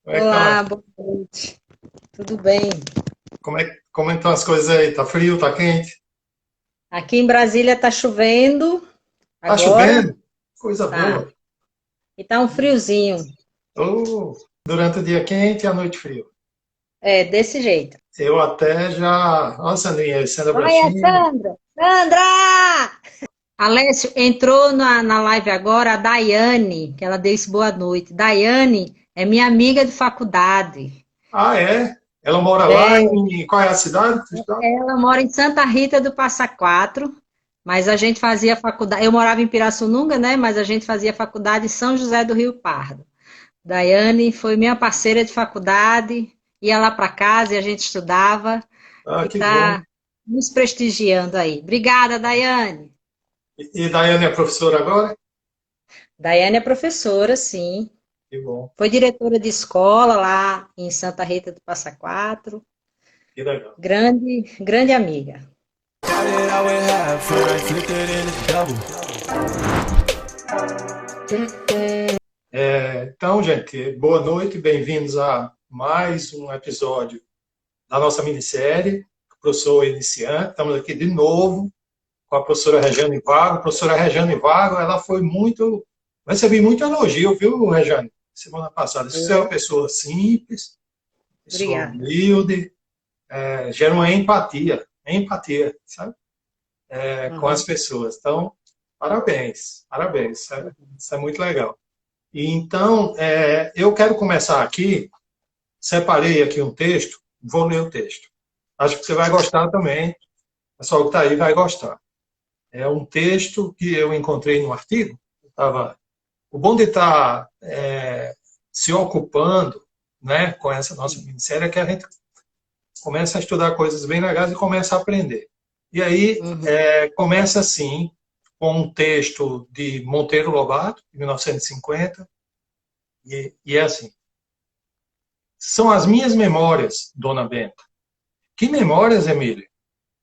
Como é que tá? Olá, boa noite. Tudo bem? Como é que estão as coisas aí? Tá frio, tá quente? Aqui em Brasília está chovendo Tá agora, chovendo? Coisa tá. boa. E tá um friozinho. Oh, durante o dia quente e a noite frio. É, desse jeito. Eu até já. Nossa, Sandrinha, sendo a Olha, brechinha. Sandra! Sandra! Alessio, entrou na live agora a Daiane, que ela disse boa noite. Daiane é minha amiga de faculdade. Ah, é? Ela mora lá É, em. Qual é a cidade que tu está? ela mora em Santa Rita do Passa Quatro, mas a gente fazia faculdade. Eu morava em Pirassununga, né? Mas a gente fazia faculdade em São José do Rio Pardo. Daiane foi minha parceira de faculdade, ia lá para casa e a gente estudava Ah, e que bom. está nos prestigiando aí. Obrigada, Daiane. E Daiane é professora agora? Daiane é professora, sim. Que bom, Foi diretora de escola lá em Santa Rita do Passa Quatro. que legal. Grande, grande amiga. Started out with half, fun, flipped it into double. Então, gente, boa noite, bem-vindos a mais um episódio da nossa minissérie, Professor Iniciante. Estamos aqui de novo com a professora Rejane Vago. A professora Rejane Vago, ela foi muito... Recebi muito elogio, viu, Rejane? Semana passada. Você é uma É, pessoa simples, pessoa obrigada. humilde, gera uma empatia, sabe? Com as Uhum. pessoas. Então, parabéns, parabéns. Isso é muito legal. E então, eu quero começar aqui, separei aqui um texto, vou ler o texto. Acho que você vai gostar também, o pessoal que está aí vai gostar. É um texto que eu encontrei no artigo. O bom de estar se ocupando, né, com essa nossa minissérie é que a gente começa a estudar coisas bem legais e começa a aprender. E aí Uhum. começa assim, com um texto de Monteiro Lobato, de 1950, e é assim: são as minhas memórias, Dona Benta. Que memórias, Emília?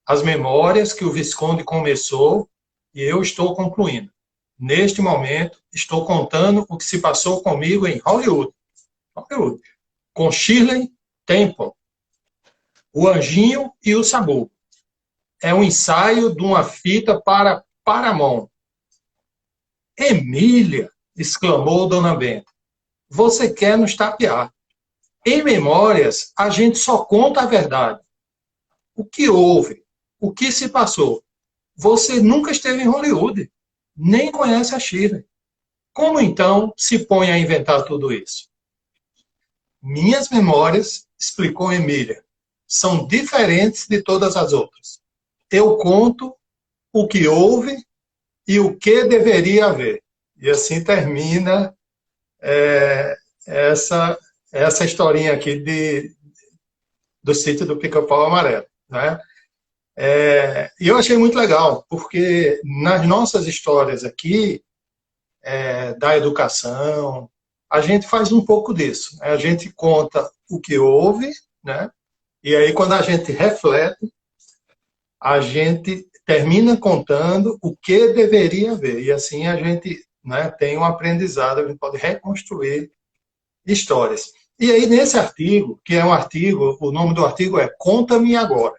As memórias que o Visconde começou e eu estou concluindo. Neste momento, estou contando o que se passou comigo em Hollywood, Hollywood, com Shirley Temple, o Anjinho e o Sabu. É um ensaio de uma fita para Paramount. Emília, exclamou Dona Benta, você quer nos tapear. Em memórias, a gente só conta a verdade. O que houve? O que se passou? Você nunca esteve em Hollywood, nem conhece a Shirley. Como então se põe a inventar tudo isso? Minhas memórias, explicou Emília, são diferentes de todas as outras. Eu conto o que houve e o que deveria haver. E assim termina é, essa, essa historinha aqui do sítio do Pica-Pau Amarelo. Né? E eu achei muito legal, porque nas nossas histórias aqui, da educação, a gente faz um pouco disso. Né? A gente conta o que houve, né? E aí quando a gente reflete, a gente termina contando o que deveria haver. E assim a gente, né, tem um aprendizado, a gente pode reconstruir histórias. E aí nesse artigo, que é um artigo, o nome do artigo é Conta-me Agora.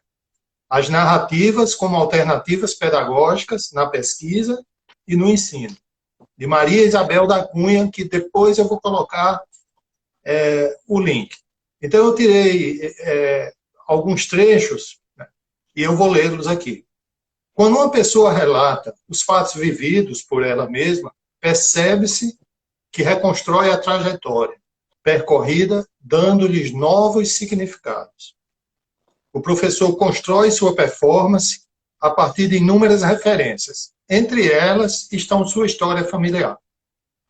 As narrativas como alternativas pedagógicas na pesquisa e no ensino, de Maria Isabel da Cunha, que depois eu vou colocar o link. Então, eu tirei alguns trechos, né, e eu vou lê-los aqui. Quando uma pessoa relata os fatos vividos por ela mesma, percebe-se que reconstrói a trajetória percorrida, dando-lhes novos significados. O professor constrói sua performance a partir de inúmeras referências. Entre elas estão sua história familiar,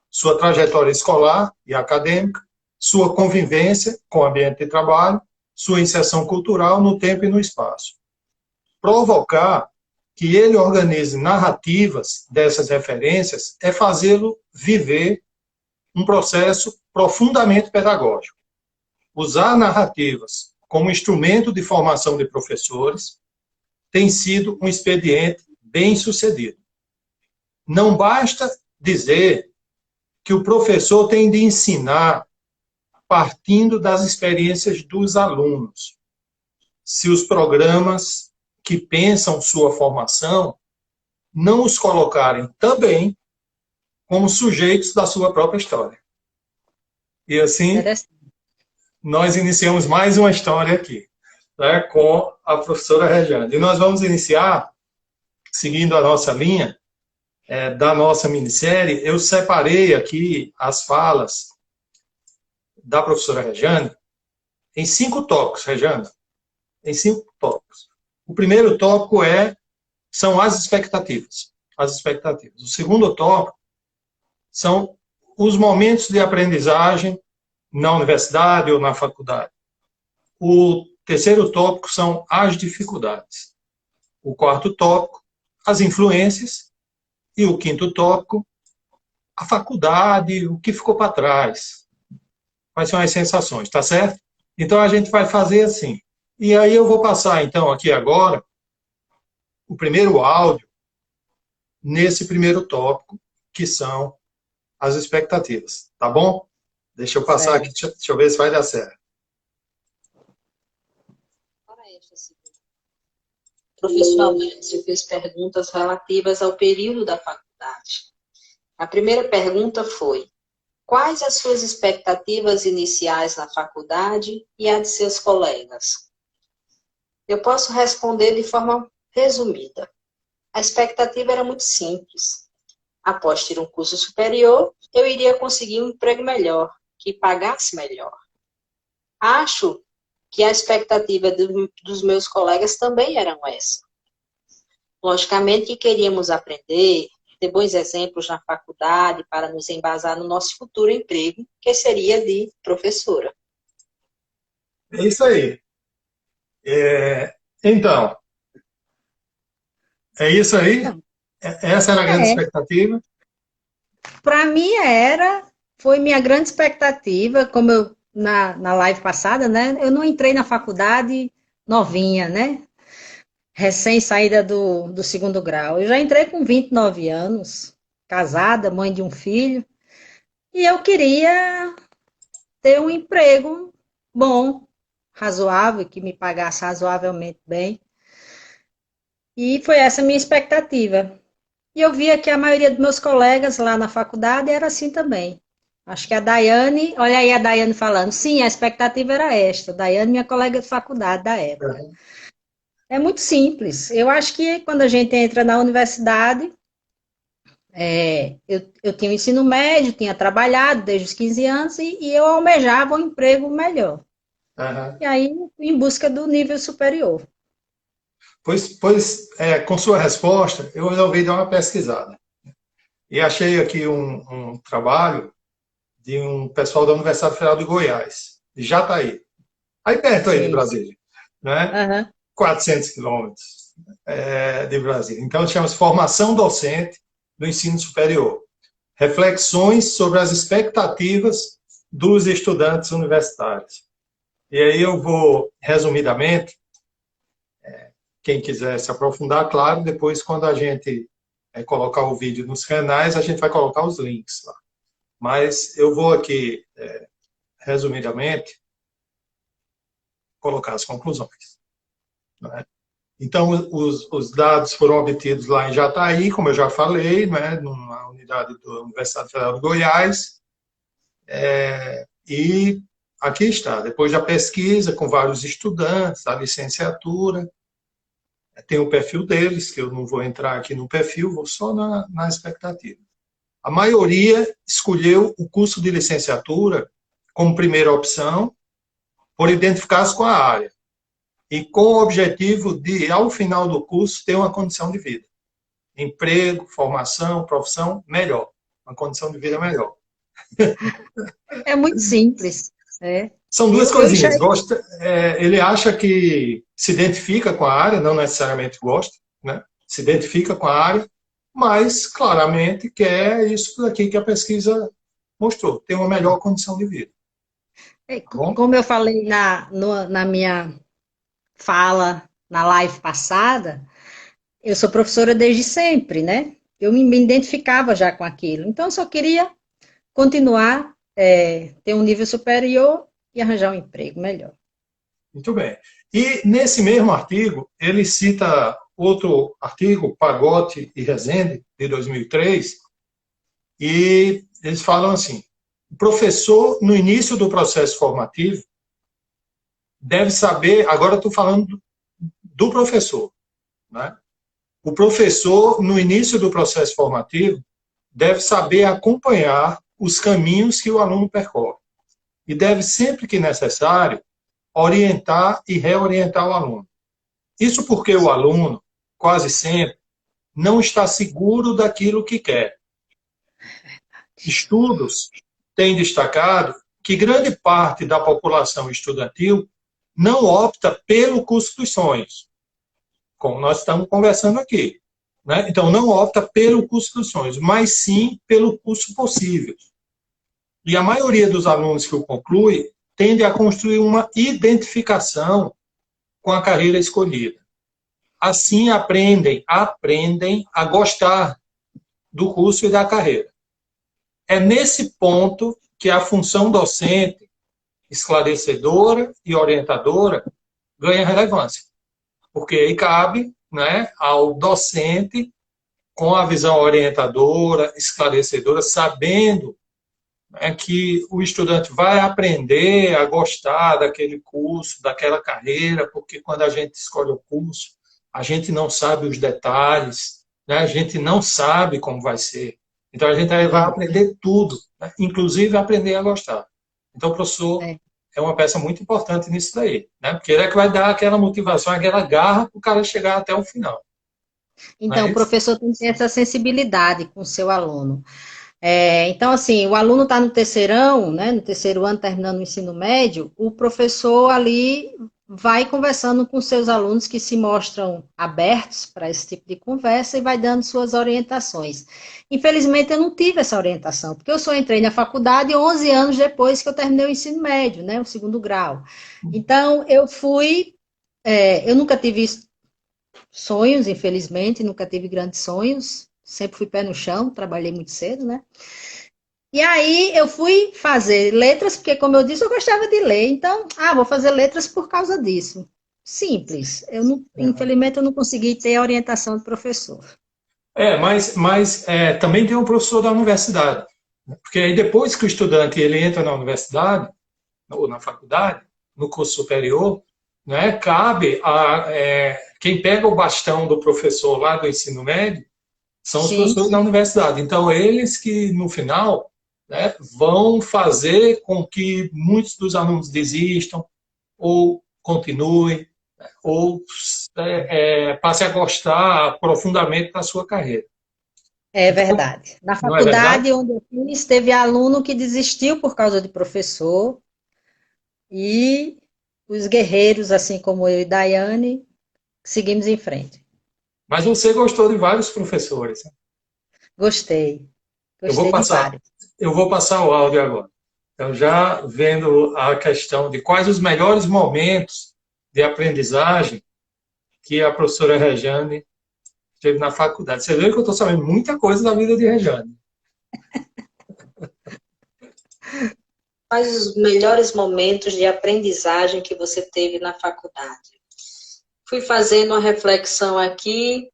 sua trajetória escolar e acadêmica, sua convivência com o ambiente de trabalho, sua inserção cultural no tempo e no espaço. Provocar que ele organize narrativas dessas referências é fazê-lo viver um processo profundamente pedagógico. Usar narrativas como instrumento de formação de professores tem sido um expediente bem sucedido. Não basta dizer que o professor tem de ensinar partindo das experiências dos alunos. Se os programas que pensam sua formação não os colocarem também como sujeitos da sua própria história. E assim, nós iniciamos mais uma história aqui, né, com a professora Rejane. E nós vamos iniciar, seguindo a nossa linha, da nossa minissérie. Eu separei aqui as falas da professora Rejane em 5 tópicos, Rejane. Em 5 tópicos. O primeiro tópico são as expectativas. As expectativas. O segundo tópico são os momentos de aprendizagem na universidade ou na faculdade. O terceiro tópico são as dificuldades. O quarto tópico, as influências. E o quinto tópico, a faculdade, o que ficou para trás. Quais são as sensações, tá certo? Então, a gente vai fazer assim. E aí eu vou passar, então, aqui agora, o primeiro áudio, nesse primeiro tópico, que são as expectativas. Tá bom? Deixa eu passar aqui, deixa eu ver se vai dar certo. O professor Alessio fez perguntas relativas ao período da faculdade. A primeira pergunta foi: quais as suas expectativas iniciais na faculdade e a de seus colegas? Eu posso responder de forma resumida. A expectativa era muito simples. Após ter um curso superior, eu iria conseguir um emprego melhor, que pagasse melhor. Acho que a expectativa dos meus colegas também eram essa. Logicamente que queríamos aprender, ter bons exemplos na faculdade para nos embasar no nosso futuro emprego, que seria de professora. É isso aí. Então, é isso aí? Essa era a grande expectativa? Para mim foi minha grande expectativa, como eu na live passada, né? Eu não entrei na faculdade novinha, né? Recém saída do segundo grau. Eu já entrei com 29 anos, casada, mãe de um filho, e eu queria ter um emprego bom, razoável, que me pagasse razoavelmente bem. E foi essa a minha expectativa. E eu via que a maioria dos meus colegas lá na faculdade era assim também. Acho que a Daiane, olha aí a Daiane falando, sim, a expectativa era esta. Daiane, minha colega de faculdade da época. É muito simples. Eu acho que quando a gente entra na universidade, eu tinha o ensino médio, tinha trabalhado desde os 15 anos e eu almejava um emprego melhor. Uhum. E aí, em busca do nível superior. Pois com sua resposta, eu resolvi dar uma pesquisada. E achei aqui um trabalho de um pessoal da Universidade Federal de Goiás, de Jataí. Aí perto aí de Brasília, né? Uhum. 400 quilômetros de Brasília. Então, chama-se Formação Docente do Ensino Superior. Reflexões sobre as expectativas dos estudantes universitários. E aí eu vou, resumidamente, quem quiser se aprofundar, claro, depois quando a gente colocar o vídeo nos canais, a gente vai colocar os links lá. Mas eu vou aqui, resumidamente, colocar as conclusões. Né? Então, os dados foram obtidos lá em Jataí, como eu já falei, né, numa unidade da Universidade Federal de Goiás. E aqui está, depois da pesquisa com vários estudantes, da licenciatura, tem o perfil deles, que eu não vou entrar aqui no perfil, vou só na expectativa. A maioria escolheu o curso de licenciatura como primeira opção, por identificar-se com a área, e com o objetivo de, ao final do curso, ter uma condição de vida. Emprego, formação, profissão, melhor. Uma condição de vida melhor. É muito simples. São duas coisinhas. Ele acha que se identifica com a área, não necessariamente gosta, né? Se identifica com a área, mas claramente quer isso daqui que a pesquisa mostrou, ter uma melhor condição de vida. Como eu falei na minha fala na live passada, eu sou professora desde sempre, né? Eu me identificava já com aquilo. Então, eu só queria continuar ter um nível superior e arranjar um emprego melhor. Muito bem. E nesse mesmo artigo, ele cita outro artigo, Pagotti e Rezende, de 2003, e eles falam assim: o professor, no início do processo formativo, deve saber, agora estou falando do professor, né? O professor, no início do processo formativo, deve saber acompanhar os caminhos que o aluno percorre. E deve, sempre que necessário, orientar e reorientar o aluno. Isso porque o aluno, quase sempre, não está seguro daquilo que quer. Estudos têm destacado que grande parte da população estudantil não opta pelo curso dos sonhos, como nós estamos conversando aqui, né? Então, não opta pelo curso dos sonhos, mas sim pelo curso possível. E a maioria dos alunos que o conclui tende a construir uma identificação com a carreira escolhida. Assim, aprendem a gostar do curso e da carreira. É nesse ponto que a função docente, esclarecedora e orientadora, ganha relevância. Porque aí cabe, né, ao docente, com a visão orientadora, esclarecedora, sabendo, né, que o estudante vai aprender a gostar daquele curso, daquela carreira, porque quando a gente escolhe o curso, a gente não sabe os detalhes, né, a gente não sabe como vai ser. Então, a gente vai aprender tudo, né, inclusive aprender a gostar. Então, o professor é uma peça muito importante nisso daí, né? Porque ele é que vai dar aquela motivação, aquela garra para o cara chegar até o final. Então, o professor tem que ter essa sensibilidade com o seu aluno. Então, assim, o aluno está no terceirão, né, no terceiro ano, terminando o ensino médio, o professor ali vai conversando com seus alunos que se mostram abertos para esse tipo de conversa e vai dando suas orientações. Infelizmente, eu não tive essa orientação, porque eu só entrei na faculdade 11 anos depois que eu terminei o ensino médio, né, o segundo grau. Então, eu nunca tive sonhos, infelizmente, nunca tive grandes sonhos, sempre fui pé no chão, trabalhei muito cedo, né? E aí eu fui fazer letras, porque, como eu disse, eu gostava de ler. Então, vou fazer letras por causa disso. Simples. Infelizmente, eu não consegui ter a orientação do professor. Mas também tem um professor da universidade. Porque aí depois que o estudante ele entra na universidade, ou na faculdade, no curso superior, né, cabe a quem pega o bastão do professor lá do ensino médio são os professores da universidade. Então, eles que, no final, né, vão fazer com que muitos dos alunos desistam, ou continuem, ou passem a gostar profundamente da sua carreira. É verdade. Na faculdade onde eu fiz, teve aluno que desistiu por causa de professor, e os guerreiros, assim como eu e Daiane, seguimos em frente. Mas você gostou de vários professores. Gostei. Eu vou passar o áudio agora. Então, já vendo a questão de quais os melhores momentos de aprendizagem que a professora Rejane teve na faculdade. Você vê que eu estou sabendo muita coisa da vida de Rejane. Quais os melhores momentos de aprendizagem que você teve na faculdade? Fui fazendo uma reflexão aqui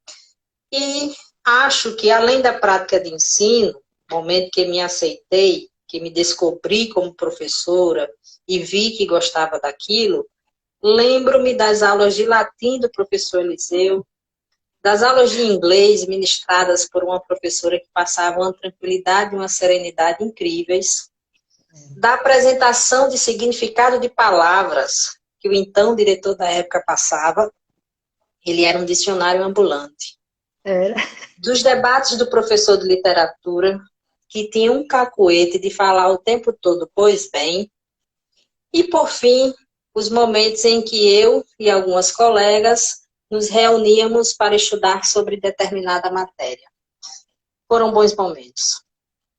e acho que, além da prática de ensino, momento que me aceitei, que me descobri como professora e vi que gostava daquilo, lembro-me das aulas de latim do professor Eliseu, das aulas de inglês ministradas por uma professora que passava uma tranquilidade e uma serenidade incríveis, da apresentação de significado de palavras que o então diretor da época passava. Ele era um dicionário ambulante. Dos debates do professor de literatura, que tinha um cacuete de falar o tempo todo, pois bem. E, por fim, os momentos em que eu e algumas colegas nos reuníamos para estudar sobre determinada matéria. Foram bons momentos.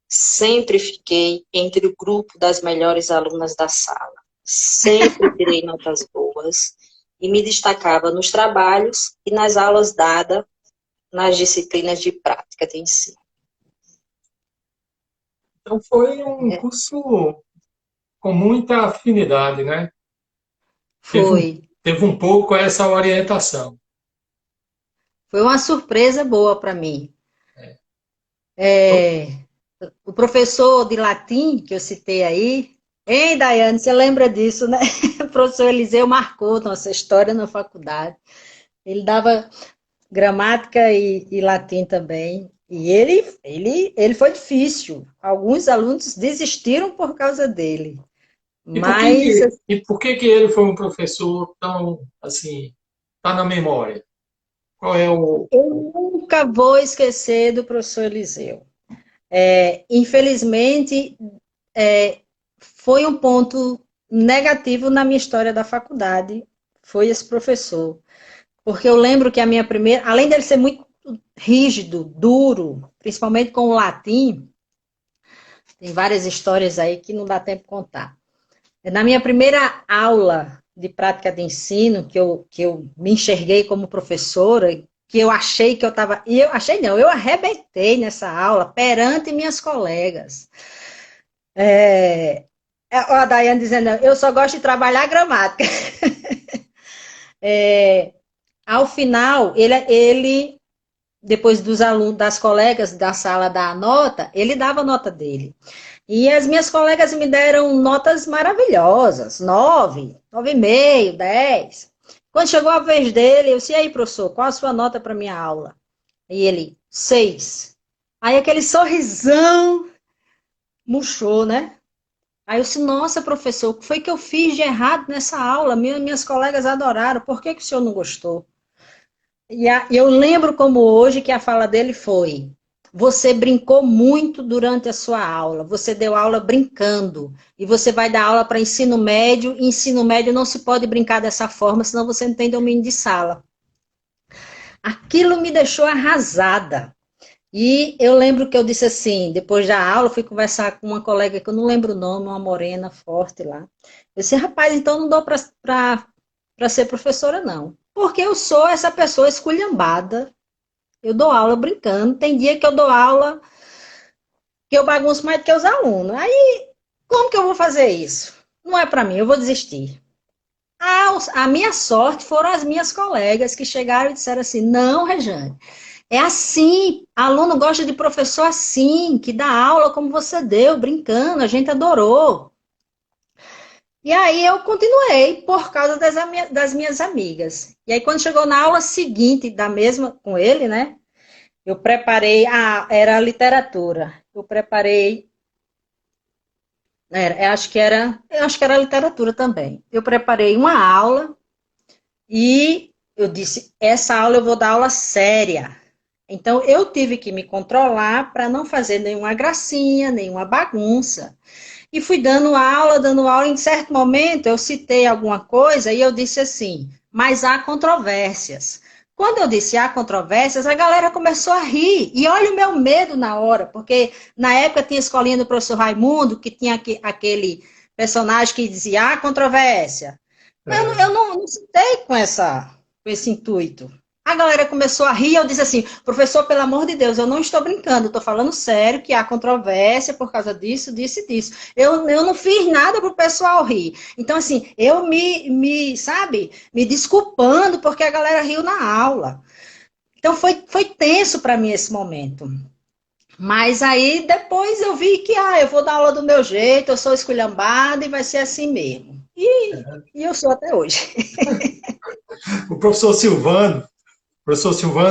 Sempre fiquei entre o grupo das melhores alunas da sala. Sempre tirei notas boas e me destacava nos trabalhos e nas aulas dadas nas disciplinas de prática de ensino. Então foi um curso com muita afinidade, né? Teve um, Foi. teve um pouco essa orientação. Foi uma surpresa boa para mim. É. É, o professor de latim que eu citei aí, hein, Daiane, você lembra disso, né? O professor Eliseu marcou nossa história na faculdade. Ele dava gramática e latim também. E ele foi difícil. Alguns alunos desistiram por causa dele. E por que Mas que ele foi um professor tão, assim, tá na memória? Qual é o... eu nunca vou esquecer do professor Eliseu. Infelizmente, foi um ponto negativo na minha história da faculdade, foi esse professor. Porque eu lembro que a minha primeira, além dele ser muito rígido, duro, principalmente com o latim, tem várias histórias aí que não dá tempo de contar. Na minha primeira aula de prática de ensino, que eu me enxerguei como professora, que eu achei que eu estava. E eu achei não, eu arrebentei nessa aula perante minhas colegas. Ó, a Daiane dizendo, eu só gosto de trabalhar gramática. Ao final, ele depois dos alunos, das colegas da sala dar a nota, ele dava a nota dele. E as minhas colegas me deram notas maravilhosas, 9, 9,5, 10. Quando chegou a vez dele, eu disse, e aí, professor, qual a sua nota para minha aula? E ele, 6. Aí aquele sorrisão murchou, né? Aí eu disse, nossa, professor, o que foi que eu fiz de errado nessa aula? Minhas colegas adoraram, por que que o senhor não gostou? E eu lembro como hoje que a fala dele foi: você brincou muito durante a sua aula, você deu aula brincando, e você vai dar aula para e ensino médio não se pode brincar dessa forma, senão você não tem domínio de sala. Aquilo me deixou arrasada. E eu lembro que eu disse assim, depois da aula, eu fui conversar com uma colega que eu não lembro o nome, uma morena forte lá. Eu disse, rapaz, então não dou para ser professora, não. Porque eu sou essa pessoa esculhambada. Eu dou aula brincando. Tem dia que eu dou aula que eu bagunço mais do que os alunos. Aí, como que eu vou fazer isso? Não é para mim, eu vou desistir. A minha sorte foram as minhas colegas que chegaram e disseram assim: não, Rejane, é assim, aluno gosta de professor assim, que dá aula como você deu, brincando, a gente adorou. E aí eu continuei por causa das minhas amigas. E aí quando chegou na aula seguinte, da mesma com ele, né? Eu preparei, era literatura. Eu preparei, eu acho que era literatura também. Eu preparei uma aula e eu disse, essa aula eu vou dar aula séria. Então, eu tive que me controlar para não fazer nenhuma gracinha, nenhuma bagunça. E fui dando aula, em certo momento eu citei alguma coisa e eu disse assim, mas há controvérsias. Quando eu disse há controvérsias, a galera começou a rir. E olha o meu medo na hora, porque na época tinha a escolinha do professor Raimundo, que tinha aquele personagem que dizia há controvérsia. Eu não citei com esse intuito. A galera começou a rir, eu disse assim, professor, pelo amor de Deus, eu não estou brincando, estou falando sério que há controvérsia por causa disso, disso e disso. Eu não fiz nada para o pessoal rir. Então, assim, eu sabe, me desculpando porque a galera riu na aula. Então, foi tenso para mim esse momento. Mas aí, depois eu vi que, eu vou dar aula do meu jeito, eu sou esculhambada e vai ser assim mesmo. E eu sou até hoje. O professor Silvano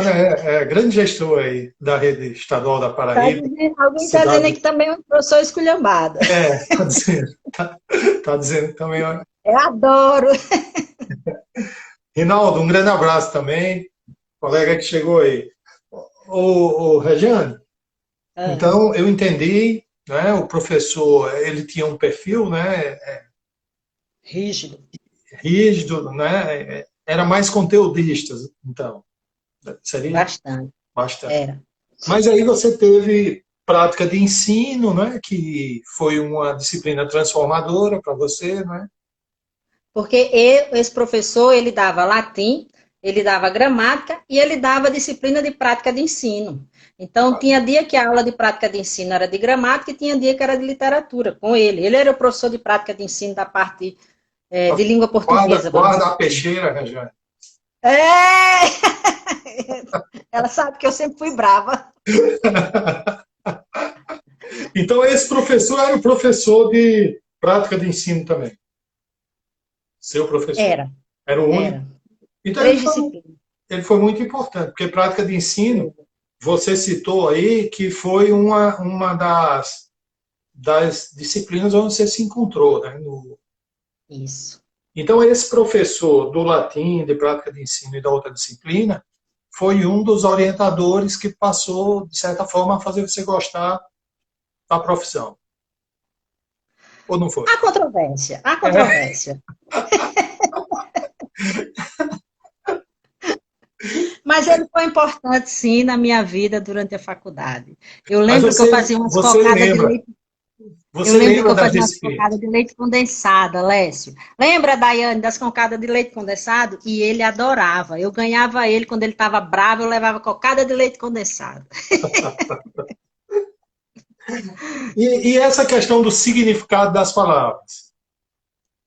é grande gestor aí da rede estadual da Paraíba. Alguém está dizendo aqui também um professor esculhambada. Tá dizendo também. Ó. Eu adoro. Rinaldo, um grande abraço também, colega que chegou aí. Ô Regiane, então eu entendi, né, o professor, ele tinha um perfil, né, rígido, né, era mais conteudista, então, seria? Bastante. Bastante. Era. Mas aí você teve prática de ensino, né, que foi uma disciplina transformadora para você, né? Porque esse professor, ele dava latim, ele dava gramática e ele dava disciplina de prática de ensino. Então, tinha dia que a aula de prática de ensino era de gramática e tinha dia que era de literatura, com ele. Ele era o professor de prática de ensino da parte de língua portuguesa. Guarda a peixeira, Rejane. É! Ela sabe que eu sempre fui brava. Então, esse professor era o professor de prática de ensino também. Seu professor. Era o único. Era. Então, ele foi muito importante, porque prática de ensino, você citou aí que foi uma das disciplinas onde você se encontrou, né? Isso. Então, esse professor do latim, de prática de ensino e da outra disciplina, foi um dos orientadores que passou, de certa forma, a fazer você gostar da profissão. Ou não foi? Há controvérsia, há controvérsia. Mas ele foi importante, sim, na minha vida durante a faculdade. Eu lembro que eu fazia umas cocadas de leite. Eu lembro que eu fazia umas cocadas de leite condensado, Alessio. Lembra, Daiane, das cocadas de leite condensado? E ele adorava. Eu ganhava ele quando ele estava bravo, eu levava cocada de leite condensado. E essa questão do significado das palavras?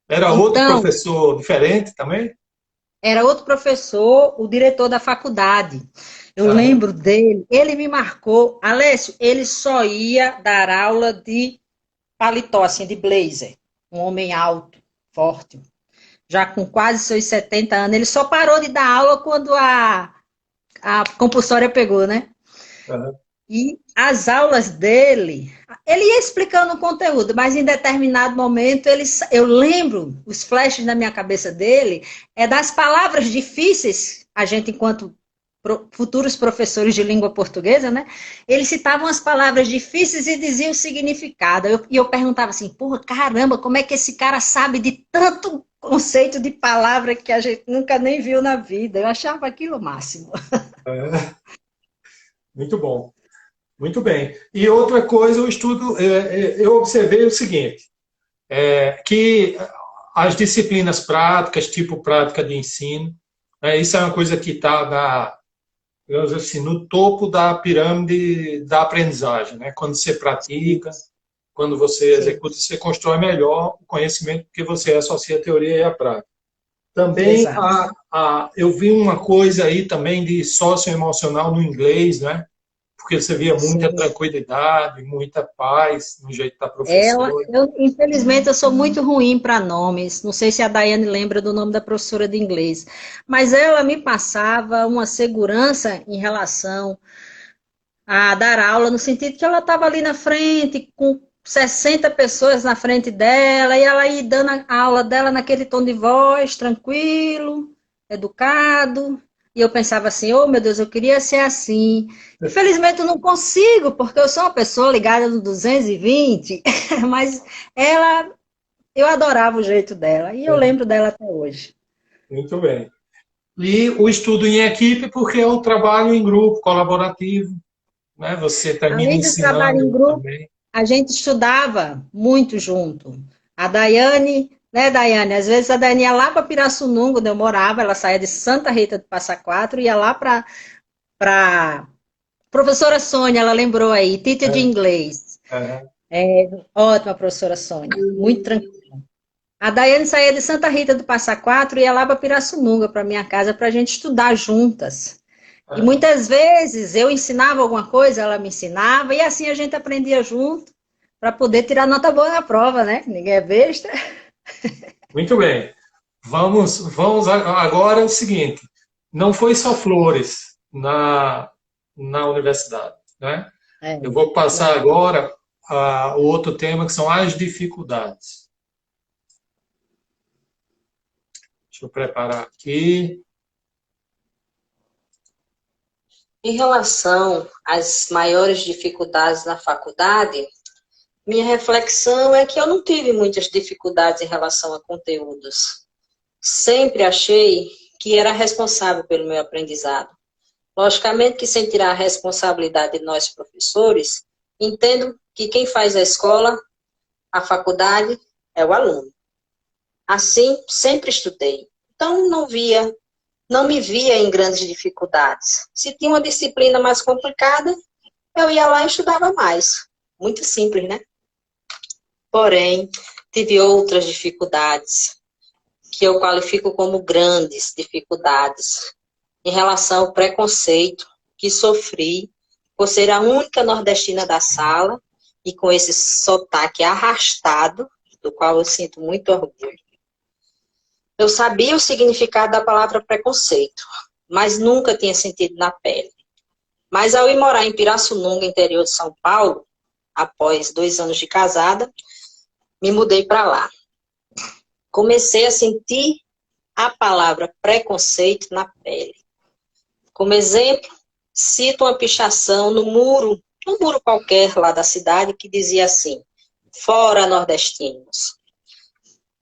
Era outro professor diferente também? Era outro professor, o diretor da faculdade. Eu lembro dele, ele me marcou. Alessio, ele só ia dar aula de paletó, assim, de blazer. Um homem alto, forte, já com quase seus 70 anos. Ele só parou de dar aula quando a compulsória pegou, né? E as aulas dele, ele ia explicando o conteúdo, mas em determinado momento, eu lembro, os flashes na minha cabeça dele, das palavras difíceis, a gente, enquanto futuros professores de língua portuguesa, né? Eles citavam as palavras difíceis e diziam o significado. E eu perguntava assim, porra, caramba, como é que esse cara sabe de tanto conceito de palavra que a gente nunca nem viu na vida? Eu achava aquilo o máximo. Muito bom. Muito bem. E outra coisa, eu observei o seguinte, que as disciplinas práticas, tipo prática de ensino, isso é uma coisa que está assim, no topo da pirâmide da aprendizagem, né? Quando você pratica, quando você executa, você constrói melhor o conhecimento, porque você associa a teoria e a prática. Também eu vi uma coisa aí também de socioemocional no inglês, né? Porque você via muita tranquilidade, muita paz no jeito da professora. Infelizmente, eu sou muito ruim para nomes. Não sei se a Daiane lembra do nome da professora de inglês. Mas ela me passava uma segurança em relação a dar aula, no sentido que ela estava ali na frente, com 60 pessoas na frente dela, e ela ia dando a aula dela naquele tom de voz, tranquilo, educado. E eu pensava assim, oh meu Deus, eu queria ser assim. Infelizmente eu não consigo, porque eu sou uma pessoa ligada no 220, mas eu adorava o jeito dela, e eu lembro dela até hoje. Muito bem. E o estudo em equipe, porque é um trabalho em grupo, colaborativo, né? Você termina Além do trabalho em grupo, também. A gente estudava muito junto. A Daiane, né, Daiane? Às vezes a Daiane ia lá para Pirassununga, onde eu morava, ela saía de Santa Rita do Passa Quatro, ia lá para professora Sônia, ela lembrou aí, teacher de inglês. Ótima professora Sônia, muito tranquila. A Daiane saía de Santa Rita do Passa Quatro e ia lá para Pirassununga, para minha casa, para a gente estudar juntas. E muitas vezes eu ensinava alguma coisa, ela me ensinava, e assim a gente aprendia junto, para poder tirar nota boa na prova, né? Ninguém é besta. Muito bem. Vamos agora é o seguinte, não foi só flores na universidade, né? Eu vou passar agora o outro tema, que são as dificuldades. Deixa eu preparar aqui. Em relação às maiores dificuldades na faculdade, minha reflexão é que eu não tive muitas dificuldades em relação a conteúdos. Sempre achei que era responsável pelo meu aprendizado. Logicamente que, sem tirar a responsabilidade de nós professores, entendo que quem faz a escola, a faculdade, é o aluno. Assim, sempre estudei. Então, não via não me via em grandes dificuldades. Se tinha uma disciplina mais complicada, eu ia lá e estudava mais. Muito simples, né? Porém, tive outras dificuldades, que eu qualifico como grandes dificuldades, em relação ao preconceito que sofri por ser a única nordestina da sala e com esse sotaque arrastado, do qual eu sinto muito orgulho. Eu sabia o significado da palavra preconceito, mas nunca tinha sentido na pele. Mas ao ir morar em Pirassununga, interior de São Paulo, após 2 anos de casada, me mudei para lá. Comecei a sentir a palavra preconceito na pele. Como exemplo, cito uma pichação no muro, um muro qualquer lá da cidade, que dizia assim: fora nordestinos.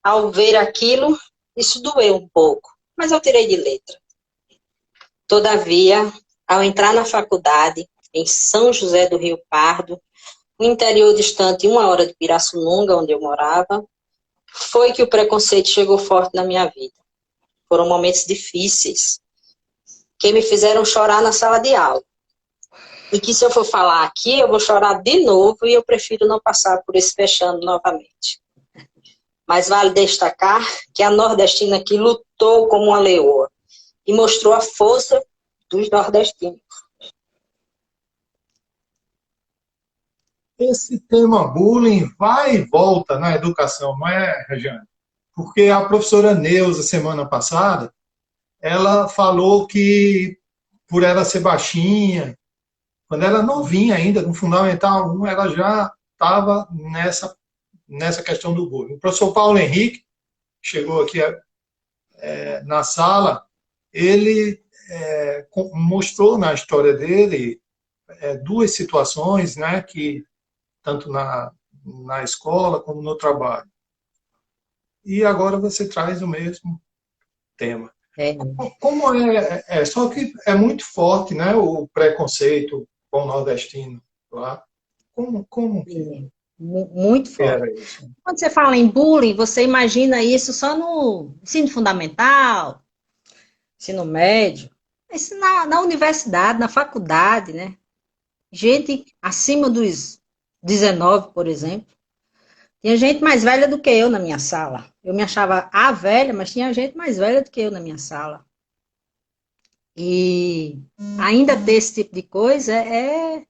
Ao ver aquilo, isso doeu um pouco, mas eu tirei de letra. Todavia, ao entrar na faculdade, em São José do Rio Pardo, no interior distante 1 hora de Pirassununga, onde eu morava, foi que o preconceito chegou forte na minha vida. Foram momentos difíceis, que me fizeram chorar na sala de aula. E que se eu for falar aqui, eu vou chorar de novo e eu prefiro não passar por esse vexame novamente. Mas vale destacar que a nordestina aqui lutou como uma leoa e mostrou a força dos nordestinos. Esse tema bullying vai e volta na educação, não é, Regiane? Porque a professora Neuza, semana passada, ela falou que, por ela ser baixinha, quando ela novinha ainda, no Fundamental 1, ela já estava nessa questão do bullying. O professor Paulo Henrique chegou aqui na sala, ele mostrou na história dele 2 situações, né, que tanto na escola como no trabalho. E agora você traz o mesmo tema. Como só que é muito forte, né, o preconceito com o nordestino lá. Como que Muito era forte. isso? Quando você fala em bullying, você imagina isso só no ensino fundamental, ensino médio, isso na universidade, na faculdade, né? Gente acima dos 19, por exemplo. Tinha gente mais velha do que eu na minha sala. Eu me achava a velha, mas tinha gente mais velha do que eu na minha sala. E ainda ter esse tipo de coisa é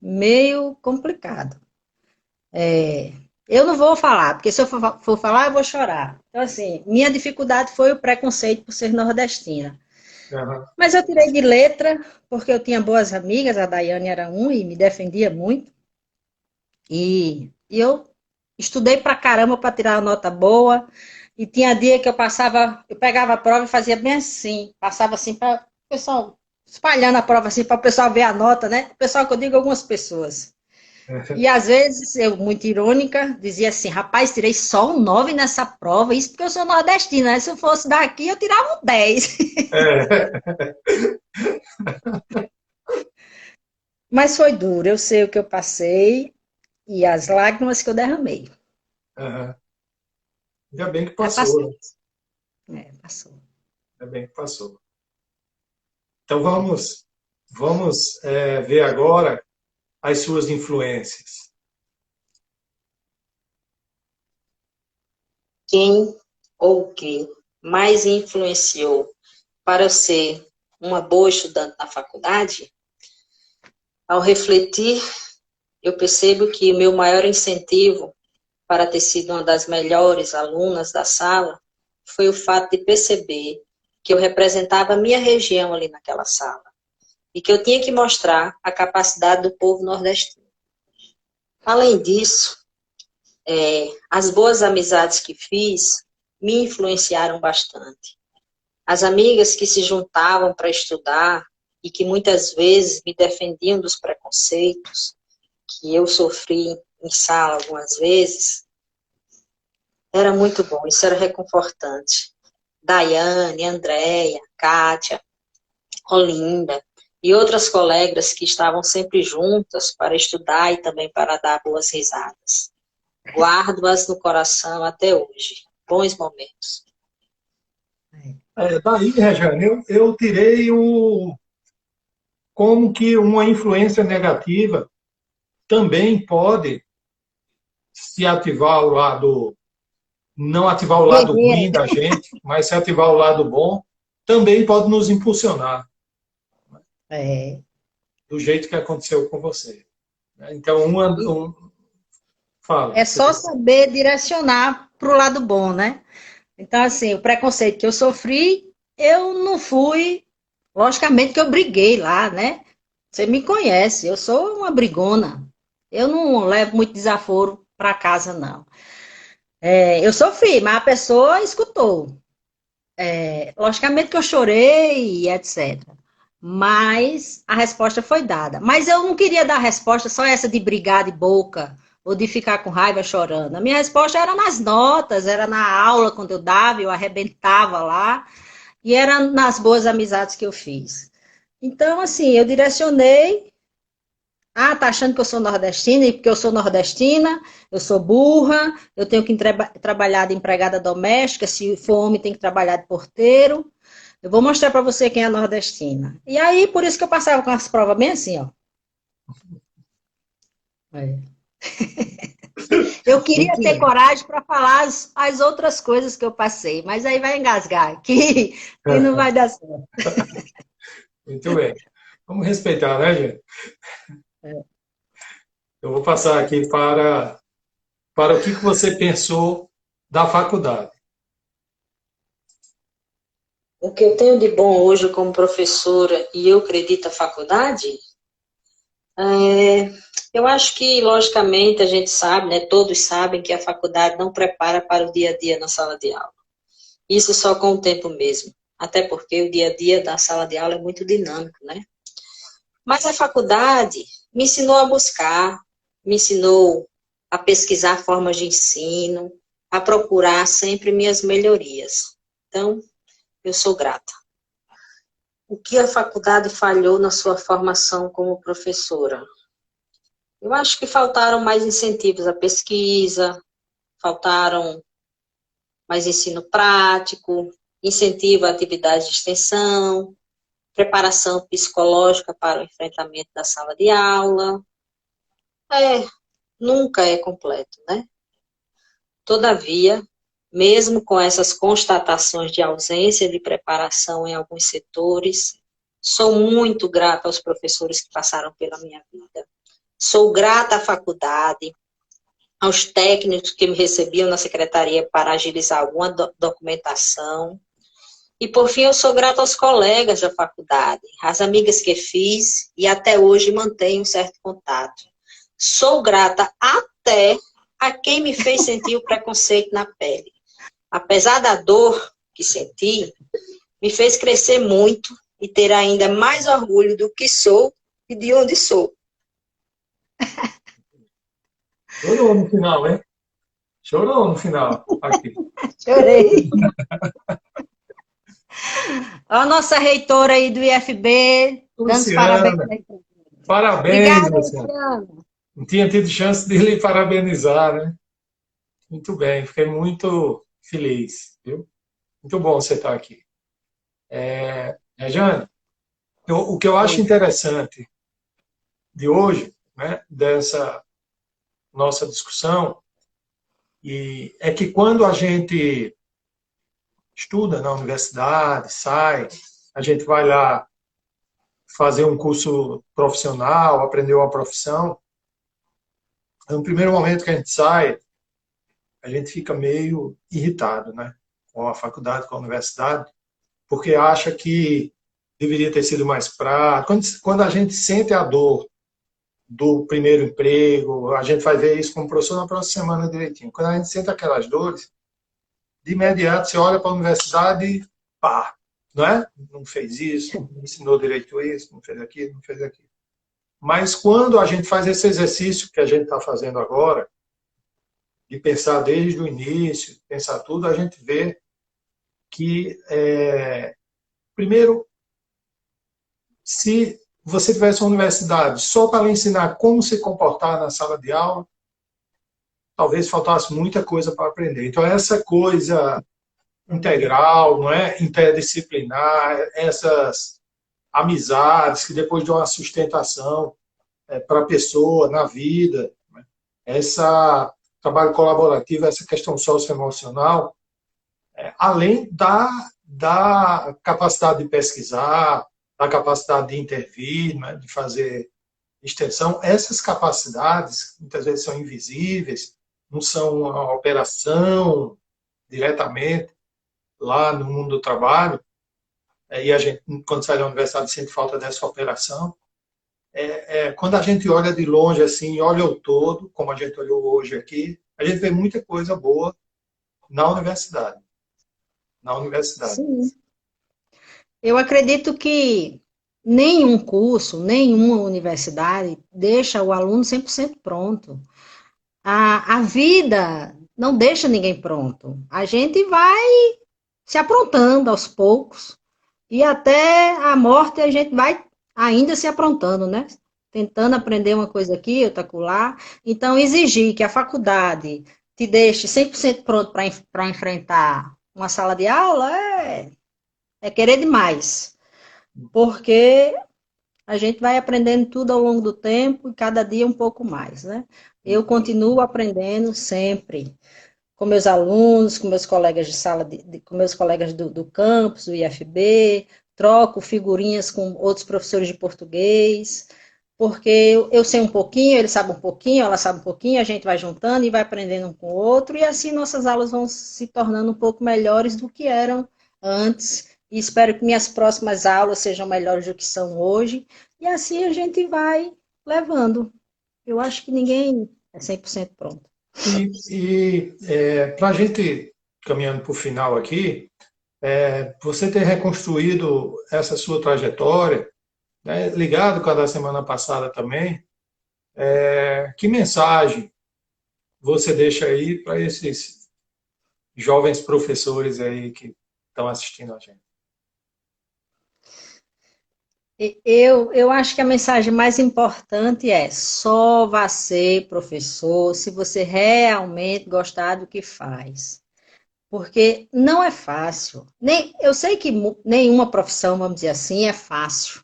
meio complicado. Eu não vou falar, porque se eu for falar, eu vou chorar. Então, assim, minha dificuldade foi o preconceito por ser nordestina. Uhum. Mas eu tirei de letra, porque eu tinha boas amigas, a Daiane era uma e me defendia muito. E eu estudei pra caramba para tirar uma nota boa. E tinha dia que eu pegava a prova e fazia bem assim, passava assim para o pessoal, espalhando a prova assim para o pessoal ver a nota, né? O pessoal que eu digo, algumas pessoas. E às vezes, eu, muito irônica, dizia assim: rapaz, tirei só um 9 nessa prova, isso porque eu sou nordestina, né? Se eu fosse daqui, eu tirava um 10. Mas foi duro, eu sei o que eu passei e as lágrimas que eu derramei. Uhum. Ainda bem que Já passou, passou. né? Passou. Ainda bem que passou. Então vamos ver agora as suas influências. Quem ou que mais influenciou para eu ser uma boa estudante na faculdade? Ao refletir, eu percebo que o meu maior incentivo para ter sido uma das melhores alunas da sala foi o fato de perceber que eu representava a minha região ali naquela sala e que eu tinha que mostrar a capacidade do povo nordestino. Além disso, as boas amizades que fiz me influenciaram bastante. As amigas que se juntavam para estudar e que muitas vezes me defendiam dos preconceitos que eu sofri em sala algumas vezes, era muito bom, isso era reconfortante. Daiane, Andréia, Kátia, Olinda e outras colegas que estavam sempre juntas para estudar e também para dar boas risadas. Guardo-as no coração até hoje. Bons momentos. Daí, Rejane, eu tirei como que uma influência negativa também pode se ativar o lado, não ativar o lado Guerreira. ruim da gente, mas se ativar o lado bom, também pode nos impulsionar, É. do jeito que aconteceu com você. Então, fala. É só saber direcionar para o lado bom, né? Então, assim, o preconceito que eu sofri, eu não fui. Logicamente que eu briguei lá, né? Você me conhece, eu sou uma brigona. Eu não levo muito desaforo para casa, não. Eu sofri, mas a pessoa escutou. Logicamente que eu chorei e etc. Mas a resposta foi dada. Mas eu não queria dar a resposta só essa de brigar de boca ou de ficar com raiva chorando. A minha resposta era nas notas, era na aula, quando eu dava, eu arrebentava lá, e era nas boas amizades que eu fiz. Então, assim, eu direcionei. Ah, tá achando que eu sou nordestina, e porque eu sou nordestina, eu sou burra, eu tenho que trabalhar de empregada doméstica, se for homem tem que trabalhar de porteiro. Eu vou mostrar para você quem é nordestina. E aí, por isso que eu passava com as provas bem assim, ó. É. Eu queria Muito ter bem. coragem para falar as outras coisas que eu passei, mas aí vai engasgar, que não vai dar certo. Muito bem. Vamos respeitar, né, gente? Eu vou passar aqui para o que você pensou da faculdade. O que eu tenho de bom hoje como professora e eu acredito a faculdade, eu acho que, logicamente, a gente sabe, né, todos sabem que a faculdade não prepara para o dia a dia na sala de aula. Isso só com o tempo mesmo. Até porque o dia a dia da sala de aula é muito dinâmico, né? Mas a faculdade me ensinou a buscar, me ensinou a pesquisar formas de ensino, a procurar sempre minhas melhorias. Então, eu sou grata. O que a faculdade falhou na sua formação como professora? Eu acho que faltaram mais incentivos à pesquisa, faltaram mais ensino prático, incentivo à atividade de extensão, preparação psicológica para o enfrentamento da sala de aula. Nunca é completo, né? Todavia, mesmo com essas constatações de ausência de preparação em alguns setores, sou muito grata aos professores que passaram pela minha vida. Sou grata à faculdade, aos técnicos que me recebiam na secretaria para agilizar alguma documentação. E, por fim, eu sou grata aos colegas da faculdade, às amigas que fiz e até hoje mantenho um certo contato. Sou grata até a quem me fez sentir o preconceito na pele. Apesar da dor que senti, me fez crescer muito e ter ainda mais orgulho do que sou e de onde sou. Chorou no final, hein? Chorou no final. Aqui. Chorei. A nossa reitora aí do IFB, dando os parabéns. Luciana, parabéns, Obrigada, Luciana. Luciana. Não tinha tido chance de lhe parabenizar, né? Muito bem, fiquei muito feliz, viu? Muito bom você estar aqui. Rejane, o que eu acho interessante de hoje, né, dessa nossa discussão, é que quando a gente estuda na universidade, sai, a gente vai lá fazer um curso profissional, aprender uma profissão, no primeiro momento que a gente sai, a gente fica meio irritado, né, com a faculdade, com a universidade, porque acha que deveria ter sido mais prático. Quando a gente sente a dor do primeiro emprego, a gente vai ver isso como professor na próxima semana direitinho. Quando a gente sente aquelas dores, de imediato você olha para a universidade e pá, não é? Não fez isso, não ensinou direito isso, não fez aquilo, não fez aquilo. Mas quando a gente faz esse exercício que a gente está fazendo agora, de pensar desde o início, pensar tudo, a gente vê que, primeiro, se você tivesse uma universidade só para ensinar como se comportar na sala de aula, talvez faltasse muita coisa para aprender. Então, essa coisa integral, não é? Interdisciplinar, essas amizades que depois dão uma sustentação para a pessoa na vida, né? Essa trabalho colaborativo, essa questão socioemocional, além da capacidade de pesquisar, da capacidade de intervir, né? De fazer extensão, essas capacidades muitas vezes são invisíveis, não são uma operação diretamente lá no mundo do trabalho, e a gente, quando sai da universidade, sente falta dessa operação. Quando a gente olha de longe, assim, olha o todo, como a gente olhou hoje aqui, a gente vê muita coisa boa na universidade. Na universidade. Sim. Eu acredito que nenhum curso, nenhuma universidade deixa o aluno 100% pronto. A vida não deixa ninguém pronto. A gente vai se aprontando aos poucos e até a morte a gente vai ainda se aprontando, né? Tentando aprender uma coisa aqui, outra acolá. Então, exigir que a faculdade te deixe 100% pronto para enfrentar uma sala de aula é querer demais. Porque a gente vai aprendendo tudo ao longo do tempo e cada dia um pouco mais, né? Eu continuo aprendendo sempre com meus alunos, com meus colegas de sala, com meus colegas do campus, do IFB, troco figurinhas com outros professores de português, porque eu sei um pouquinho, ele sabe um pouquinho, ela sabe um pouquinho, a gente vai juntando e vai aprendendo um com o outro, e assim nossas aulas vão se tornando um pouco melhores do que eram antes, e espero que minhas próximas aulas sejam melhores do que são hoje, e assim a gente vai levando. Eu acho que ninguém é 100% pronto. Para a gente, caminhando para o final aqui, você ter reconstruído essa sua trajetória, né, ligado com a da semana passada também, que mensagem você deixa aí para esses jovens professores aí que estão assistindo a gente? Eu acho que a mensagem mais importante é: só vá ser professor se você realmente gostar do que faz. Porque não é fácil. Eu sei que nenhuma profissão, vamos dizer assim, é fácil.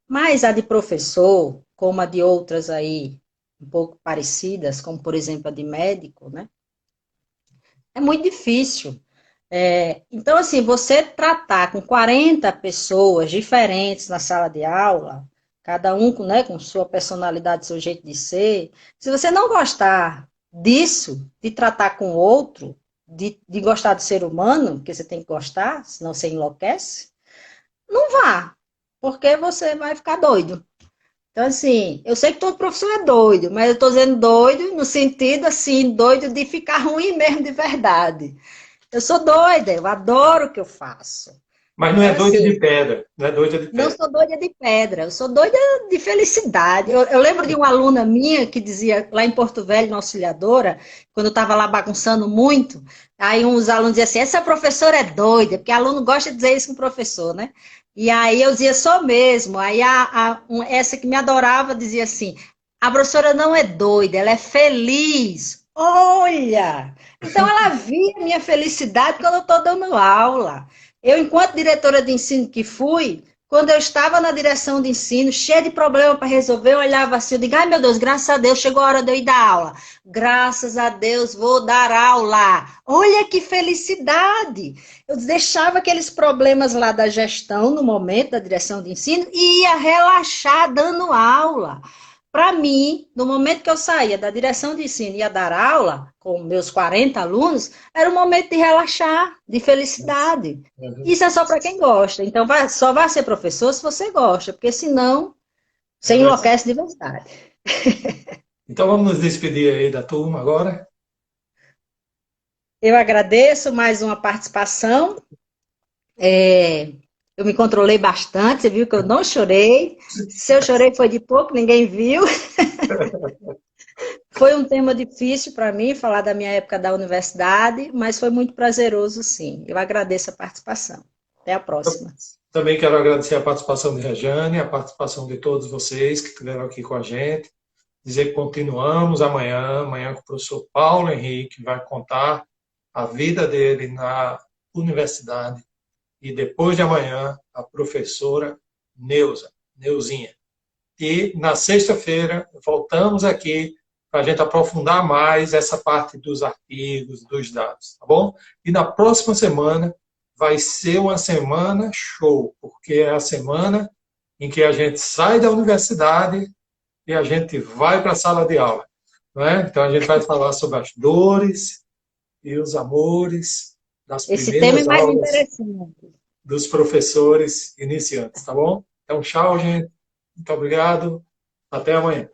Mas a de professor, como a de outras aí, um pouco parecidas, como por exemplo a de médico, né? É muito difícil. Então, assim, você tratar com 40 pessoas diferentes na sala de aula, cada um né, com sua personalidade, seu jeito de ser, se você não gostar disso, de tratar com o outro, de gostar do ser humano, porque você tem que gostar, senão você enlouquece, não vá, porque você vai ficar doido. Então, assim, eu sei que todo professor é doido, mas eu estou dizendo doido no sentido, assim, doido de ficar ruim mesmo de verdade. Eu sou doida, eu adoro o que eu faço. Mas não é Então, doida assim, de pedra, não é doida de não pedra. sou doida de pedra, eu sou doida de felicidade. Eu lembro de uma aluna minha que dizia, lá em Porto Velho, na Auxiliadora, quando eu estava lá bagunçando muito, aí uns alunos diziam assim, essa professora é doida, porque aluno gosta de dizer isso com o professor, né? E aí eu dizia, sou mesmo. Aí essa que me adorava dizia assim, a professora não é doida, ela é feliz. Olha! Então ela via a minha felicidade quando eu estou dando aula. Eu, enquanto diretora de ensino que fui, quando eu estava na direção de ensino, cheia de problema para resolver, eu olhava assim, eu digo, ai meu Deus, graças a Deus, chegou a hora de eu ir dar aula. Graças a Deus, vou dar aula. Olha que felicidade. Eu deixava aqueles problemas lá da gestão, no momento da direção de ensino, e ia relaxar dando aula. Para mim, no momento que eu saía da direção de ensino e ia dar aula, com meus 40 alunos, era um momento de relaxar, de felicidade. Isso é só para quem gosta. Então, só vai ser professor se você gosta, porque senão você enlouquece de verdade. Então vamos nos despedir aí da turma agora. Eu agradeço mais uma participação. Eu me controlei bastante, você viu que eu não chorei. Se eu chorei foi de pouco, ninguém viu. Foi um tema difícil para mim, falar da minha época da universidade, mas foi muito prazeroso, sim. Eu agradeço a participação. Até a próxima. Também quero agradecer a participação de Rejane, a participação de todos vocês que estiveram aqui com a gente. Dizer que continuamos amanhã com o professor Paulo Henrique, vai contar a vida dele na Universidade. E depois de amanhã, a professora Neuzinha. E na sexta-feira, voltamos aqui para a gente aprofundar mais essa parte dos artigos, dos dados, tá bom? E na próxima semana vai ser uma semana show, porque é a semana em que a gente sai da universidade e a gente vai para a sala de aula, não é? Então a gente vai falar sobre as dores e os amores das Esse tema é primeiras mais aulas interessante. dos professores iniciantes, tá bom? Então, tchau, gente. Muito obrigado. Até amanhã.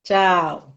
Tchau.